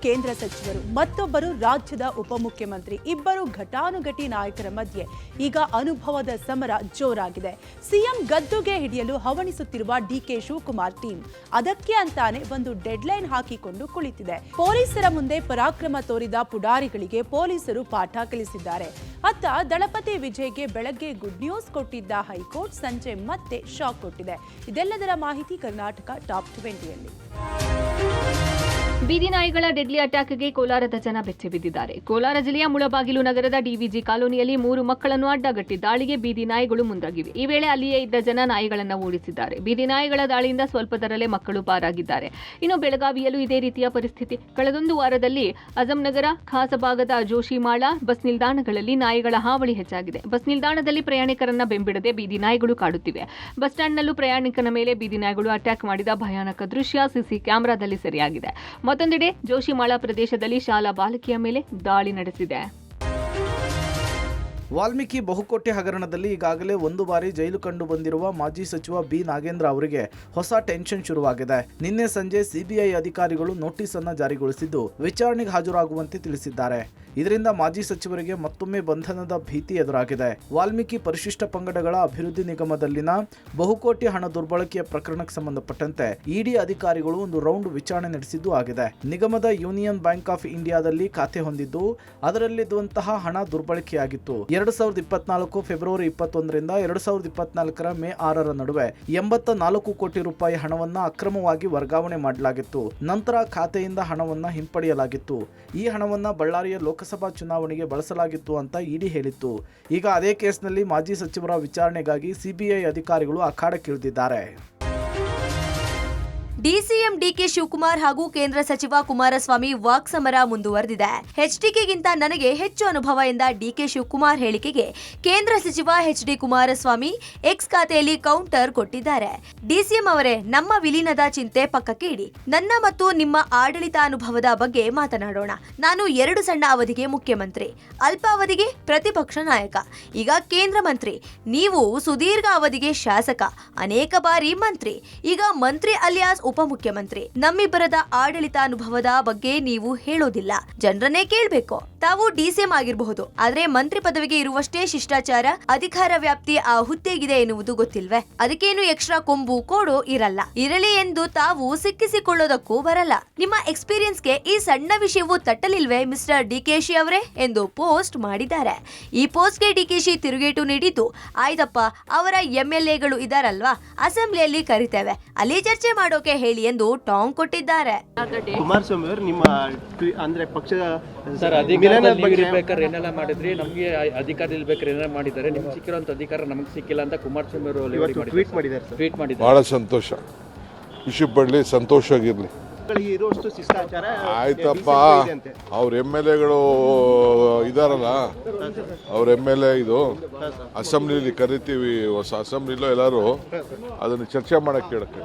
ಕೇಂದ್ರ ಸಚಿವರು, ಮತ್ತೊಬ್ಬರು ರಾಜ್ಯದ ಉಪಮುಖ್ಯಮಂತ್ರಿ. ಇಬ್ಬರು ಘಟಾನುಘಟಿ ನಾಯಕರ ಮಧ್ಯೆ ಈಗ ಅನುಭವದ ಸಮರ ಜೋರಾಗಿದೆ. ಸಿಎಂ ಗದ್ದುಗೆ ಹಿಡಿಯಲು ಹವಣಿಸುತ್ತಿರುವ ಡಿಕೆ ಶಿವಕುಮಾರ್ ಟೀಮ್ ಅದಕ್ಕೆ ಅಂತಾನೆ ಒಂದು ಡೆಡ್ಲೈನ್ ಹಾಕಿಕೊಂಡು ಕುಳಿತಿದೆ. ಪೊಲೀಸರ ಮುಂದೆ ಪರಾಕ್ರಮ ತೋರಿದ ಪುಡಾರಿಗಳಿಗೆ ಪೊಲೀಸರು ಪಾಠ ಕಲಿಸಿದ್ದಾರೆ. ಅತ್ತ ದಳಪತಿ ವಿಜಯ್ಗೆ ಬೆಳಗ್ಗೆ ಗುಡ್ ನ್ಯೂಸ್ ಕೊಟ್ಟಿದ್ದ ಹೈಕೋರ್ಟ್ ಸಂಜೆ ಮತ್ತೆ ಶಾಕ್ ಕೊಟ್ಟಿದೆ. ಇದೆಲ್ಲದರ ಮಾಹಿತಿ ಕರ್ನಾಟಕ ಟಾಪ್ 20ಯಲ್ಲಿ. ಬೀದಿ ನಾಯಿಗಳ ಡೆಡ್ಲಿ ಅಟ್ಯಾಕ್ಗೆ ಕೋಲಾರದ ಜನ ಬೆಚ್ಚಿ ಬಿದ್ದಿದ್ದಾರೆ. ಕೋಲಾರ ಜಿಲ್ಲೆಯ ಮುಳಬಾಗಿಲು ನಗರದ ಡಿವಿಜಿ ಕಾಲೋನಿಯಲ್ಲಿ 3 ಮಕ್ಕಳನ್ನು ಅಡ್ಡಗಟ್ಟಿ ದಾಳಿಗೆ ಬೀದಿ ನಾಯಿಗಳು ಮುಂದಾಗಿವೆ. ಈ ವೇಳೆ ಅಲ್ಲಿಯೇ ಇದ್ದ ಜನ ನಾಯಿಗಳನ್ನು ಓಡಿಸಿದ್ದಾರೆ. ಬೀದಿ ನಾಯಿಗಳ ದಾಳಿಯಿಂದ ಸ್ವಲ್ಪದರಲ್ಲೇ ಮಕ್ಕಳು ಪಾರಾಗಿದ್ದಾರೆ. ಇನ್ನು ಬೆಳಗಾವಿಯಲ್ಲೂ ಇದೇ ರೀತಿಯ ಪರಿಸ್ಥಿತಿ. ಕಳೆದೊಂದು ವಾರದಲ್ಲಿ ಅಜಂನಗರ, ಖಾಸಬಾಗದ ಜೋಶಿಮಾಳ ಬಸ್ ನಿಲ್ದಾಣಗಳಲ್ಲಿ ನಾಯಿಗಳ ಹಾವಳಿ ಹೆಚ್ಚಾಗಿದೆ. ಬಸ್ ನಿಲ್ದಾಣದಲ್ಲಿ ಪ್ರಯಾಣಿಕರನ್ನ ಬೆಂಬಿಡದೆ ಬೀದಿ ನಾಯಿಗಳು ಕಾಡುತ್ತಿವೆ. ಬಸ್ ಸ್ಟ್ಯಾಂಡ್ನಲ್ಲೂ ಪ್ರಯಾಣಿಕನ ಮೇಲೆ ಬೀದಿ ನಾಯಿಗಳು ಅಟ್ಯಾಕ್ ಮಾಡಿದ ಭಯಾನಕ ದೃಶ್ಯ ಸಿಸಿ ಕ್ಯಾಮೆರಾದಲ್ಲಿ ಸೆರೆಯಾಗಿದೆ. ಮತ್ತೊಂದೆಡೆ ಜೋಶಿಮಾಳ ಪ್ರದೇಶದಲ್ಲಿ ಶಾಲಾ ಬಾಲಕಿಯ ಮೇಲೆ ದಾಳಿ ನಡೆಸಿದೆ. ವಾಲ್ಮೀಕಿ ಬಹುಕೋಟಿ ಹಗರಣದಲ್ಲಿ ಈಗಾಗಲೇ ಒಂದು ಬಾರಿ ಜೈಲು ಕಂಡು ಬಂದಿರುವ ಮಾಜಿ ಸಚಿವ ಬಿ ನಾಗೇಂದ್ರ ಅವರಿಗೆ ಹೊಸ ಟೆನ್ಷನ್ ಶುರುವಾಗಿದೆ. ನಿನ್ನೆ ಸಂಜೆ ಸಿಬಿಐ ಅಧಿಕಾರಿಗಳು ನೋಟಿಸ್ ಅನ್ನು ಜಾರಿಗೊಳಿಸಿದ್ದು ವಿಚಾರಣೆಗೆ ಹಾಜರಾಗುವಂತೆ ತಿಳಿಸಿದ್ದಾರೆ. ಇದರಿಂದ ಮಾಜಿ ಸಚಿವರಿಗೆ ಮತ್ತೊಮ್ಮೆ ಬಂಧನದ ಭೀತಿ ಎದುರಾಗಿದೆ. ವಾಲ್ಮೀಕಿ ಪರಿಶಿಷ್ಟ ಪಂಗಡಗಳ ಅಭಿವೃದ್ಧಿ ನಿಗಮದಲ್ಲಿನ ಬಹುಕೋಟಿ ಹಣ ದುರ್ಬಳಕೆಯ ಪ್ರಕರಣಕ್ಕೆ ಸಂಬಂಧಪಟ್ಟಂತೆ ಇಡಿ ಅಧಿಕಾರಿಗಳು ಒಂದು ರೌಂಡ್ ವಿಚಾರಣೆ ನಡೆಸಿದ್ದು ಆಗಿದೆ. ನಿಗಮದ ಯೂನಿಯನ್ ಬ್ಯಾಂಕ್ ಆಫ್ ಇಂಡಿಯಾದಲ್ಲಿ ಖಾತೆ ಹೊಂದಿದ್ದು ಅದರಲ್ಲಿದ್ದಂತಹ ಹಣ ದುರ್ಬಳಕೆಯಾಗಿತ್ತು. 2024 ಫೆಬ್ರವರಿ 21ರಿಂದ 2024 ಮೇ 6ರ ನಡುವೆ 84 ಕೋಟಿ ರೂಪಾಯಿ ಹಣವನ್ನ ಅಕ್ರಮವಾಗಿ ವರ್ಗಾವಣೆ ಮಾಡಲಾಗಿತ್ತು. ನಂತರ ಖಾತೆಯಿಂದ ಹಣವನ್ನ ಹಿಂಪಡೆಯಲಾಗಿತ್ತು. ಈ ಹಣವನ್ನ ಬಳ್ಳಾರಿಯ ಲೋಕಸಭಾ ಚುನಾವಣೆಗೆ ಬಳಸಲಾಗಿತ್ತು ಅಂತ ಇಡಿ ಹೇಳಿತ್ತು. ಈಗ ಅದೇ ಕೇಸ್ನಲ್ಲಿ ಮಾಜಿ ಸಚಿವರ ವಿಚಾರಣೆಗಾಗಿ ಸಿಬಿಐ ಅಧಿಕಾರಿಗಳು ಅಖಾಡಕ್ಕಿಳಿದಿದ್ದಾರೆ. ಡಿಸಿಎಂ ಡಿಕೆ ಶಿವಕುಮಾರ್ ಹಾಗೂ ಕೇಂದ್ರ ಸಚಿವ ಕುಮಾರಸ್ವಾಮಿ ವಾಕ್ಸಮರ ಮುಂದುವರೆದಿದೆ. ಎಚ್ಡಿಕೆಗಿಂತ ನನಗೆ ಹೆಚ್ಚು ಅನುಭವ ಎಂದ ಡಿಕೆ ಶಿವಕುಮಾರ್ ಹೇಳಿಕೆಗೆ ಕೇಂದ್ರ ಸಚಿವ ಎಚ್ಡಿ ಕುಮಾರಸ್ವಾಮಿ ಎಕ್ಸ್ ಖಾತೆಯಲ್ಲಿ ಕೌಂಟರ್ ಕೊಟ್ಟಿದ್ದಾರೆ. ಡಿಸಿಎಂ ಅವರೇ, ನಮ್ಮ ವಿಲೀನದ ಚಿಂತೆ ಪಕ್ಕಕ್ಕೆ ಇಡಿ. ನನ್ನ ಮತ್ತು ನಿಮ್ಮ ಆಡಳಿತಾನುಭವದ ಬಗ್ಗೆ ಮಾತನಾಡೋಣ. ನಾನು 2 ಸಣ್ಣ ಅವಧಿಗೆ ಮುಖ್ಯಮಂತ್ರಿ, ಅಲ್ಪಾವಧಿಗೆ ಪ್ರತಿಪಕ್ಷ ನಾಯಕ, ಈಗ ಕೇಂದ್ರ ಮಂತ್ರಿ. ನೀವು ಸುದೀರ್ಘ ಅವಧಿಗೆ ಶಾಸಕ, ಅನೇಕ ಬಾರಿ ಮಂತ್ರಿ, ಈಗ ಮಂತ್ರಿ ಅಲಿಯಾಸ್ ಉಪಮುಖ್ಯಮಂತ್ರಿ. ನಮ್ಮಿಬ್ಬರದ ಆಡಳಿತಾನುಭವದ ಬಗ್ಗೆ ನೀವು ಹೇಳೋದಿಲ್ಲ, ಜನರನ್ನೇ ಕೇಳಬೇಕು. ತಾವು ಡಿಸಿಎಂ ಆಗಿರಬಹುದು, ಆದ್ರೆ ಮಂತ್ರಿ ಪದವಿಗೆ ಇರುವಷ್ಟೇ ಶಿಷ್ಟಾಚಾರ, ಅಧಿಕಾರ ವ್ಯಾಪ್ತಿ ಆ ಹುದ್ದೆಗಿದೆ ಎನ್ನುವುದು ಗೊತ್ತಿಲ್ವೇ? ಅದಕ್ಕೇನು ಎಕ್ಸ್ಟ್ರಾ ಕೊಂಬು ಕೋಡು ಇರಲ್ಲ. ಇರಲಿ ಎಂದು ತಾವು ಸಿಕ್ಕಿಸಿಕೊಳ್ಳೋದಕ್ಕೂ ಬರಲ್ಲ. ನಿಮ್ಮ ಎಕ್ಸ್ಪೀರಿಯನ್ಸ್ಗೆ ಈ ಸಣ್ಣ ವಿಷಯವು ತಟ್ಟಲಿಲ್ವೇ ಮಿಸ್ಟರ್ ಡಿಕೆಶಿ ಅವರೇ ಎಂದು ಪೋಸ್ಟ್ ಮಾಡಿದ್ದಾರೆ. ಈ ಪೋಸ್ಟ್ಗೆ ಡಿಕೆಶಿ ತಿರುಗೇಟು ನೀಡಿದ್ದು, ಆಯ್ತಪ್ಪ, ಅವರ ಎಂಎಲ್ಎಗಳು ಇದಾರಲ್ವಾ, ಅಸೆಂಬ್ಲಿಯಲ್ಲಿ ಕರಿತೇವೆ, ಅಲ್ಲಿ ಚರ್ಚೆ ಮಾಡೋಕೆ ಹೇಳಿ ಎಂದು ಟಾಂಗ್ ಕೊಟ್ಟಿದ್ದಾರೆ. ಕುಮಾರಸ್ವಾಮಿ ಅವರು ನಿಮ್ಮ ಅಂದ್ರೆ ಪಕ್ಷದ ಏನೆಲ್ಲ ಮಾಡಿದ್ರಿ, ನಮಗೆ ಅಧಿಕಾರ ಇಲ್ಬೇಕಾದ್ರೆ ಏನೆಲ್ಲ ಮಾಡಿದ್ದಾರೆ, ನಿಮ್ಗೆ ಸಿಕ್ಕಿರೋಂಥ ಅಧಿಕಾರ ನಮಗೆ ಸಿಕ್ಕಿಲ್ಲ ಅಂತ ಕುಮಾರಸ್ವಾಮಿ ಅವರು ಟ್ವೀಟ್ ಮಾಡಿದ್ದಾರೆ. ಬಹಳ ಸಂತೋಷ, ಖುಷಿ ಪಡ್ಲಿ, ಸಂತೋಷವಾಗಿರ್ಲಿ. ಆಯ್ತಪ್ಪ, ಅವ್ರ MLAಗಳು ಇದಾರಲ್ಲ, ಅವ್ರ MLA ಇದು ಅಸೆಂಬ್ಲಿಲಿ ಕರಿತೀವಿ, ಹೊಸ ಅಸೆಂಬ್ಲಿಲೋ ಎಲ್ಲರೂ ಅದನ್ನು ಚರ್ಚೆ ಮಾಡಕ್ಕೆ ಕೇಳಕ್ಕೆ.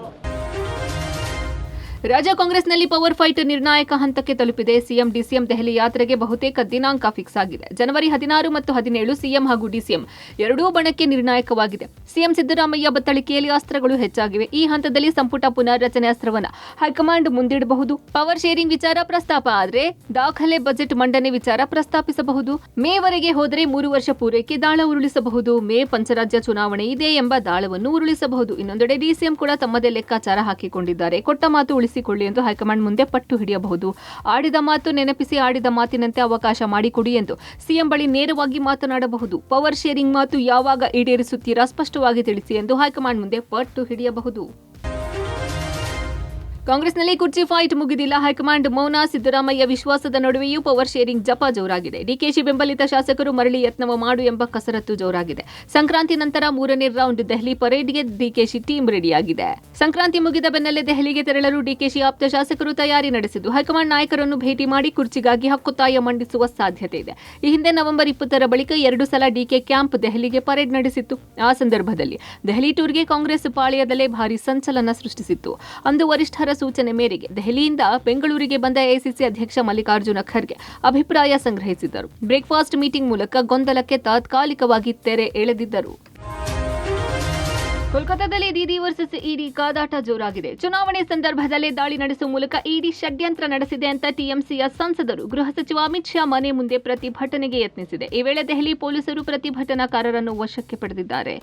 ರಾಜ್ಯ ಕಾಂಗ್ರೆಸ್ನಲ್ಲಿ ಪವರ್ ಫೈಟ್ ನಿರ್ಣಾಯಕ ಹಂತಕ್ಕೆ ತಲುಪಿದೆ. ಸಿಎಂ ಡಿಸಿಎಂ ದೆಹಲಿ ಯಾತ್ರೆಗೆ ಬಹುತೇಕ ದಿನಾಂಕ ಫಿಕ್ಸ್ ಆಗಿದೆ. ಜನವರಿ 16 ಮತ್ತು 17 ಸಿಎಂ ಹಾಗೂ ಡಿಸಿಎಂ ಎರಡೂ ಬಣಕ್ಕೆ ನಿರ್ಣಾಯಕವಾಗಿದೆ. ಸಿಎಂ ಸಿದ್ದರಾಮಯ್ಯ ಬತ್ತಳಿಕೆಯಲ್ಲಿ ಅಸ್ತ್ರಗಳು ಹೆಚ್ಚಾಗಿವೆ. ಈ ಹಂತದಲ್ಲಿ ಸಂಪುಟ ಪುನರ್ರಚನೆ ಅಸ್ತ್ರವನ್ನ ಹೈಕಮಾಂಡ್ ಮುಂದಿಡಬಹುದು. ಪವರ್ ಶೇರಿಂಗ್ ವಿಚಾರ ಪ್ರಸ್ತಾಪ ಆದರೆ ದಾಖಲೆ ಬಜೆಟ್ ಮಂಡನೆ ವಿಚಾರ ಪ್ರಸ್ತಾಪಿಸಬಹುದು. ಮೇವರೆಗೆ ಹೋದರೆ 3 ವರ್ಷ ಪೂರೈಕೆ ದಾಳ ಉರುಳಿಸಬಹುದು. ಮೇ ಪಂಚರಾಜ್ಯ ಚುನಾವಣೆ ಇದೆ ಎಂಬ ದಾಳವನ್ನು ಉರುಳಿಸಬಹುದು. ಇನ್ನೊಂದೆಡೆ ಡಿಸಿಎಂ ಕೂಡ ತಮ್ಮದೇ ಲೆಕ್ಕಾಚಾರ ಹಾಕಿಕೊಂಡಿದ್ದಾರೆ. ಕೊಟ್ಟ ಮಾತು ಉಳಿಸಿಕೊಳ್ಳಿ ಎಂದು ಹೈಕಮಾಂಡ್ ಮುಂದೆ ಪಟ್ಟು ಹಿಡಿಯಬಹುದು. ಆಡಿದ ಮಾತು ನೆನಪಿಸಿ ಆಡಿದ ಮಾತಿನಂತೆ ಅವಕಾಶ ಮಾಡಿಕೊಡಿ ಎಂದು ಸಿಎಂ ಬಳಿ ನೇರವಾಗಿ ಮಾತನಾಡಬಹುದು. ಪವರ್ ಶೇರಿಂಗ್ ಮಾತು ಯಾವಾಗ ಈಡೇರಿಸುತ್ತೀರಾ ಸ್ಪಷ್ಟವಾಗಿ ತಿಳಿಸಿ ಎಂದು ಹೈಕಮಾಂಡ್ ಮುಂದೆ ಪಟ್ಟು ಹಿಡಿಯಬಹುದು. ಕಾಂಗ್ರೆಸ್ನಲ್ಲಿ ಕುರ್ಚಿ ಫೈಟ್ ಮುಗಿದಿಲ್ಲ. ಹೈಕಮಾಂಡ್ ಮೌನ, ಸಿದ್ದರಾಮಯ್ಯ ವಿಶ್ವಾಸದ ನಡುವೆಯೂ ಪವರ್ ಶೇರಿಂಗ್ ಜಪ ಜೋರಾಗಿದೆ. ಡಿಕೆಶಿ ಬೆಂಬಲಿತ ಶಾಸಕರು ಮರಳಿ ಯತ್ನವ ಮಾಡು ಎಂಬ ಕಸರತ್ತು ಜೋರಾಗಿದೆ. ಸಂಕ್ರಾಂತಿ ನಂತರ 3ನೇ ರೌಂಡ್ ದೆಹಲಿ ಪರೇಡ್ಗೆ ಡಿಕೆಶಿ ಟೀಮ್ ರೆಡಿಯಾಗಿದೆ. ಸಂಕ್ರಾಂತಿ ಮುಗಿದ ಬೆನ್ನಲ್ಲೇ ದೆಹಲಿಗೆ ತೆರಳಲು ಡಿಕೆಶಿ ಆಪ್ತ ಶಾಸಕರು ತಯಾರಿ ನಡೆಸಿದ್ದು, ಹೈಕಮಾಂಡ್ ನಾಯಕರನ್ನು ಭೇಟಿ ಮಾಡಿ ಕುರ್ಚಿಗಾಗಿ ಹಕ್ಕುತ್ತಾಯ ಮಂಡಿಸುವ ಸಾಧ್ಯತೆ ಇದೆ. ಈ ಹಿಂದೆ ನವೆಂಬರ್ 20ರ ಬಳಿಕ 2 ಸಲ ಡಿಕೆ ಕ್ಯಾಂಪ್ ದೆಹಲಿಗೆ ಪರೇಡ್ ನಡೆಸಿತ್ತು. ಆ ಸಂದರ್ಭದಲ್ಲಿ ದೆಹಲಿ ಟೂರ್ಗೆ ಕಾಂಗ್ರೆಸ್ ಪಾಳೆಯದಲ್ಲೇ ಭಾರಿ ಸಂಚಲನ ಸೃಷ್ಟಿಸಿತ್ತು. ಅಂದು ವರಿಷ್ಠರ ಸೂಚನೆ ಮೇರೆಗೆ ದೆಹಲಿಯಿಂದ ಬೆಂಗಳೂರಿಗೆ ಬಂದ ಎಐಸಿಸಿ ಅಧ್ಯಕ್ಷ ಮಲ್ಲಿಕಾರ್ಜುನ ಖರ್ಗೆ ಅಭಿಪ್ರಾಯ ಸಂಗ್ರಹಿಸಿದ್ದರು. ಬ್ರೇಕ್ಫಾಸ್ಟ್ ಮೀಟಿಂಗ್ ಮೂಲಕ ಗೊಂದಲಕ್ಕೆ ತಾತ್ಕಾಲಿಕವಾಗಿ ತೆರೆ ಎಳೆದಿದ್ದರು. ಕೋಲ್ಕತ್ತಾದಲ್ಲಿ ದೀದಿ ವರ್ಸಸ್ ಇಡಿ ಕಾದಾಟ ಜೋರಾಗಿದೆ. ಚುನಾವಣೆ ಸಂದರ್ಭದಲ್ಲೇ ದಾಳಿ ನಡೆಸುವ ಮೂಲಕ ಇಡಿ ಷಡ್ಯಂತ್ರ ನಡೆಸಿದೆ ಅಂತ ಟಿಎಂಸಿಯ ಸಂಸದರು ಗೃಹ ಸಚಿವ ಅಮಿತ್ ಶಾ ಮನೆ ಮುಂದೆ ಪ್ರತಿಭಟನೆಗೆ ಯತ್ನಿಸಿದೆ. ಈ ವೇಳೆ ದೆಹಲಿ ಪೊಲೀಸರು ಪ್ರತಿಭಟನಾಕಾರರನ್ನು ವಶಕ್ಕೆ ಪಡೆದಿದ್ದಾರೆ.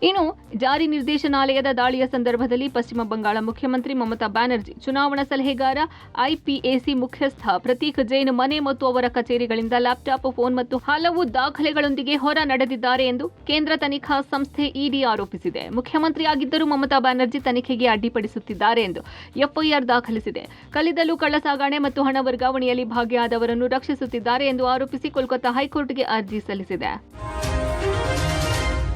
ಇನ್ನು ಜಾರಿ ನಿರ್ದೇಶನಾಲಯದ ದಾಳಿಯ ಸಂದರ್ಭದಲ್ಲಿ ಪಶ್ಚಿಮ ಬಂಗಾಳ ಮುಖ್ಯಮಂತ್ರಿ ಮಮತಾ ಬ್ಯಾನರ್ಜಿ, ಚುನಾವಣಾ ಸಲಹೆಗಾರ ಐಪಿಎಸಿ ಮುಖ್ಯಸ್ಥ ಪ್ರತೀಕ್ ಜೈನ್ ಮನೆ ಮತ್ತು ಅವರ ಕಚೇರಿಗಳಿಂದ ಲ್ಯಾಪ್ಟಾಪ್, ಫೋನ್ ಮತ್ತು ಹಲವು ದಾಖಲೆಗಳೊಂದಿಗೆ ಹೊರ ನಡೆದಿದ್ದಾರೆ ಎಂದು ಕೇಂದ್ರ ತನಿಖಾ ಸಂಸ್ಥೆ ಇಡಿ ಆರೋಪಿಸಿದೆ. ಮುಖ್ಯಮಂತ್ರಿಯಾಗಿದ್ದರೂ ಮಮತಾ ಬ್ಯಾನರ್ಜಿ ತನಿಖೆಗೆ ಅಡ್ಡಿಪಡಿಸುತ್ತಿದ್ದಾರೆ ಎಂದು ಎಫ್ಐಆರ್ ದಾಖಲಿಸಿದೆ. ಕಲ್ಲಿದ್ದಲು ಕಳ್ಳಸಾಗಣೆ ಮತ್ತು ಹಣ ವರ್ಗಾವಣೆಯಲ್ಲಿ ಭಾಗಿಯಾದವರನ್ನು ರಕ್ಷಿಸುತ್ತಿದ್ದಾರೆ ಎಂದು ಆರೋಪಿಸಿ ಕೋಲ್ಕತ್ತಾ ಹೈಕೋರ್ಟ್ಗೆ ಅರ್ಜಿ ಸಲ್ಲಿಸಿದೆ.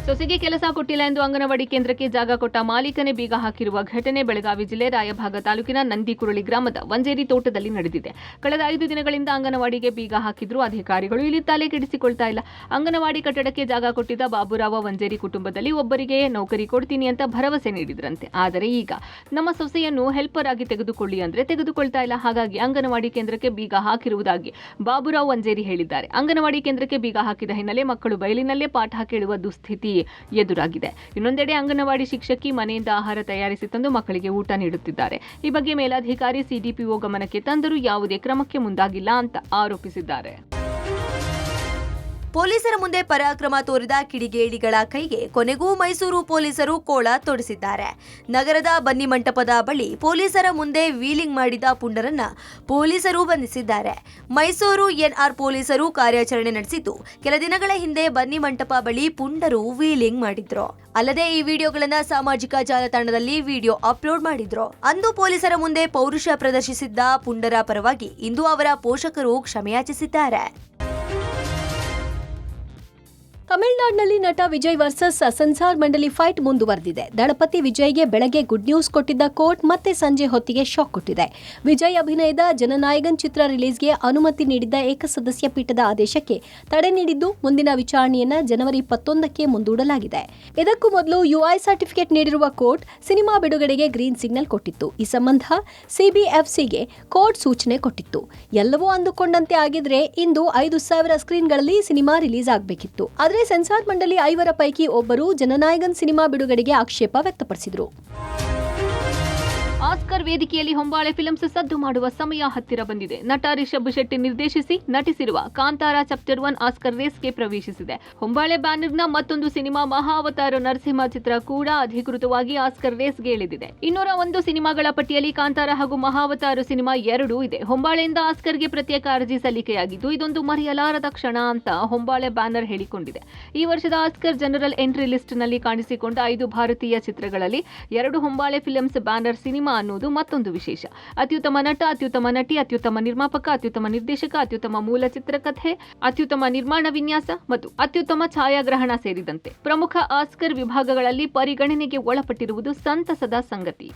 ಸೊಸೆಗೆ ಕೆಲಸ ಕೊಟ್ಟಿಲ್ಲ ಎಂದು ಅಂಗನವಾಡಿ ಕೇಂದ್ರಕ್ಕೆ ಜಾಗ ಕೊಟ್ಟ ಮಾಲೀಕನೇ ಬೀಗ ಹಾಕಿರುವ ಘಟನೆ ಬೆಳಗಾವಿ ಜಿಲ್ಲೆ ರಾಯಭಾಗ ತಾಲೂಕಿನ ನಂದಿಕುರಳಿ ಗ್ರಾಮದ ವಂಜೇರಿ ತೋಟದಲ್ಲಿ ನಡೆದಿದೆ. ಕಳೆದ 5 ದಿನಗಳಿಂದ ಅಂಗನವಾಡಿಗೆ ಬೀಗ ಹಾಕಿದ್ರು ಅಧಿಕಾರಿಗಳು ಇಲ್ಲಿ ತಲೆ ಕೆಡಿಸಿಕೊಳ್ತಾ ಇಲ್ಲ. ಅಂಗನವಾಡಿ ಕಟ್ಟಡಕ್ಕೆ ಜಾಗ ಕೊಟ್ಟಿದ್ದ ಬಾಬುರಾವ ವಂಜೇರಿ ಕುಟುಂಬದಲ್ಲಿ ಒಬ್ಬರಿಗೆ ನೌಕರಿ ಕೊಡ್ತೀನಿ ಅಂತ ಭರವಸೆ ನೀಡಿದ್ರಂತೆ. ಆದರೆ ಈಗ ನಮ್ಮ ಸೊಸೆಯನ್ನು ಹೆಲ್ಪರ್ ಆಗಿ ತೆಗೆದುಕೊಳ್ಳಿ ಅಂದ್ರೆ ತೆಗೆದುಕೊಳ್ತಾ ಇಲ್ಲ. ಹಾಗಾಗಿ ಅಂಗನವಾಡಿ ಕೇಂದ್ರಕ್ಕೆ ಬೀಗ ಹಾಕಿರುವುದಾಗಿ ಬಾಬುರಾವ್ ವಂಜೇರಿ ಹೇಳಿದ್ದಾರೆ. ಅಂಗನವಾಡಿ ಕೇಂದ್ರಕ್ಕೆ ಬೀಗ ಹಾಕಿದ ಹಿನ್ನೆಲೆ ಮಕ್ಕಳು ಬಯಲಿನಲ್ಲೇ ಪಾಠ ಕೇಳುವ ದುಸ್ಥಿತಿ ಎದುರಾಗಿದೆ. ಇನ್ನೊಂದೆಡೆ ಅಂಗನವಾಡಿ ಶಿಕ್ಷಕಿ ಮನೆಯಿಂದ ಆಹಾರ ತಯಾರಿಸಿ ತಂದು ಮಕ್ಕಳಿಗೆ ಊಟ ನೀಡುತ್ತಿದ್ದಾರೆ. ಈ ಬಗ್ಗೆ ಮೇಲಾಧಿಕಾರಿ ಸಿಡಿಪಿಒ ಗಮನಕ್ಕೆ ತಂದರೂ ಯಾವುದೇ ಕ್ರಮಕ್ಕೆ ಮುಂದಾಗಿಲ್ಲ ಅಂತ ಆರೋಪಿಸಿದ್ದಾರೆ. ಪೊಲೀಸರ ಮುಂದೆ ಪರಾಕ್ರಮ ತೋರಿದ ಕಿಡಿಗೇಡಿಗಳ ಕೈಗೆ ಕೊನೆಗೂ ಮೈಸೂರು ಪೊಲೀಸರು ಕೋಳ ತೊಡಿಸಿದ್ದಾರೆ. ನಗರದ ಬನ್ನಿ ಮಂಟಪದ ಬಳಿ ಪೊಲೀಸರ ಮುಂದೆ ವೀಲಿಂಗ್ ಮಾಡಿದ ಪುಂಡರನ್ನ ಪೊಲೀಸರು ಬಂಧಿಸಿದ್ದಾರೆ. ಮೈಸೂರು ಎನ್ಆರ್ ಪೊಲೀಸರು ಕಾರ್ಯಾಚರಣೆ ನಡೆಸಿದ್ದು, ಕೆಲ ದಿನಗಳ ಹಿಂದೆ ಬನ್ನಿ ಮಂಟಪ ಬಳಿ ಪುಂಡರು ವೀಲಿಂಗ್ ಮಾಡಿದ್ರು. ಅಲ್ಲದೆ ಈ ವಿಡಿಯೋಗಳನ್ನ ಸಾಮಾಜಿಕ ಜಾಲತಾಣದಲ್ಲಿ ವಿಡಿಯೋ ಅಪ್ಲೋಡ್ ಮಾಡಿದ್ರು. ಅಂದು ಪೊಲೀಸರ ಮುಂದೆ ಪೌರುಷ ಪ್ರದರ್ಶಿಸಿದ್ದ ಪುಂಡರ ಪರವಾಗಿ ಇಂದು ಅವರ ಪೋಷಕರು ಕ್ಷಮೆಯಾಚಿಸಿದ್ದಾರೆ. ತಮಿಳುನಾಡಿನಲ್ಲಿ ನಟ ವಿಜಯ್ ವರ್ಸಸ್ ಸೆನ್ಸಾರ್ ಮಂಡಳಿ ಫೈಟ್ ಮುಂದುವರೆದಿದೆ. ದಳಪತಿ ವಿಜಯ್ಗೆ ಬೆಳಗ್ಗೆ ಗುಡ್ ನ್ಯೂಸ್ ಕೊಟ್ಟಿದ್ದ ಕೋರ್ಟ್ ಮತ್ತೆ ಸಂಜೆ ಹೊತ್ತಿಗೆ ಶಾಕ್ ಕೊಟ್ಟಿದೆ. ವಿಜಯ್ ಅಭಿನಯದ ಜನನಾಯಕನ್ ಚಿತ್ರ ರಿಲೀಸ್ಗೆ ಅನುಮತಿ ನೀಡಿದ್ದ ಏಕಸದಸ್ಯ ಪೀಠದ ಆದೇಶಕ್ಕೆ ತಡೆ ನೀಡಿದ್ದು, ಮುಂದಿನ ವಿಚಾರಣೆಯನ್ನ ಜನವರಿ 21ಕ್ಕೆ ಮುಂದೂಡಲಾಗಿದೆ. ಇದಕ್ಕೂ ಮೊದಲು ಯುಐ ಸರ್ಟಿಫಿಕೇಟ್ ನೀಡಿರುವ ಕೋರ್ಟ್ ಸಿನಿಮಾ ಬಿಡುಗಡೆಗೆ ಗ್ರೀನ್ ಸಿಗ್ನಲ್ ಕೊಟ್ಟಿತ್ತು. ಈ ಸಂಬಂಧ ಸಿಬಿಎಫ್ಸಿಗೆ ಕೋರ್ಟ್ ಸೂಚನೆ ಕೊಟ್ಟಿತ್ತು. ಎಲ್ಲವೂ ಅಂದುಕೊಂಡಂತೆ ಆಗಿದ್ರೆ ಇಂದು 5,000 ಸ್ಕ್ರೀನ್ಗಳಲ್ಲಿ ಸಿನಿಮಾ ರಿಲೀಸ್ ಆಗಬೇಕಿತ್ತು. ಆದರೆ ಸೆನ್ಸಾರ್ ಮಂಡಳಿ 5 ಪೈಕಿ ಒಬ್ಬರು ಜನನಾಯಕನ್ ಸಿನಿಮಾ ಬಿಡುಗಡೆಗೆ ಆಕ್ಷೇಪ ವ್ಯಕ್ತಪಡಿಸಿದರು. ಆಸ್ಕರ್ ವೇದಿಕೆಯಲ್ಲಿ ಹೊಂಬಾಳೆ ಫಿಲ್ಮ್ಸ್ ಸದ್ದು ಮಾಡುವ ಸಮಯ ಹತ್ತಿರ ಬಂದಿದೆ. ನಟ ರಿಷಬ್ ಶೆಟ್ಟಿ ನಿರ್ದೇಶಿಸಿ ನಟಿಸಿರುವ ಕಾಂತಾರ ಚಾಪ್ಟರ್ 1 ಆಸ್ಕರ್ ರೇಸ್ಗೆ ಪ್ರವೇಶಿಸಿದೆ. ಹೊಂಬಾಳೆ ಬ್ಯಾನರ್ನ ಮತ್ತೊಂದು ಸಿನಿಮಾ ಮಹಾವತಾರ ನರಸಿಂಹ ಚಿತ್ರ ಕೂಡ ಅಧಿಕೃತವಾಗಿ ಆಸ್ಕರ್ ರೇಸ್ಗೆ ಇಳಿದಿದೆ. 201 ಸಿನಿಮಾಗಳ ಪಟ್ಟಿಯಲ್ಲಿ ಕಾಂತಾರ ಹಾಗೂ ಮಹಾವತಾರ ಸಿನಿಮಾ 2 ಇದೆ. ಹೊಂಬಾಳೆಯಿಂದ ಆಸ್ಕರ್ಗೆ ಪ್ರತ್ಯೇಕ ಅರ್ಜಿ ಸಲ್ಲಿಕೆಯಾಗಿದ್ದು, ಇದೊಂದು ಮರೆಯಲಾರದ ಕ್ಷಣ ಅಂತ ಹೊಂಬಾಳೆ ಬ್ಯಾನರ್ ಹೇಳಿಕೊಂಡಿದೆ. ಈ ವರ್ಷದ ಆಸ್ಕರ್ ಜನರಲ್ ಎಂಟ್ರಿ ಲಿಸ್ಟ್ನಲ್ಲಿ ಕಾಣಿಸಿಕೊಂಡ 5 ಭಾರತೀಯ ಚಿತ್ರಗಳಲ್ಲಿ 2 ಹೊಂಬಾಳೆ ಫಿಲ್ಮ್ಸ್ ಬ್ಯಾನರ್ ಸಿನಿಮಾ ಅನ್ನೋದು ಮತ್ತೊಂದು ವಿಶೇಷ. ಅತ್ಯುತ್ತಮ ನಟ, ಅತ್ಯುತ್ತಮ ನಟಿ, ಅತ್ಯುತ್ತಮ ನಿರ್ಮಾಪಕ, ಅತ್ಯುತ್ತಮ ನಿರ್ದೇಶಕ, ಅತ್ಯುತ್ತಮ ಮೂಲ ಚಿತ್ರಕಥೆ, ಅತ್ಯುತ್ತಮ ನಿರ್ಮಾಣ ವಿನ್ಯಾಸ ಮತ್ತು ಅತ್ಯುತ್ತಮ ಛಾಯಾಗ್ರಹಣ ಸೇರಿದಂತೆ ಪ್ರಮುಖ ಆಸ್ಕರ್ ವಿಭಾಗಗಳಲ್ಲಿ ಪರಿಗಣನೆಗೆ ಒಳಪಟ್ಟಿರುವುದು ಸಂತಸದ ಸಂಗತಿ.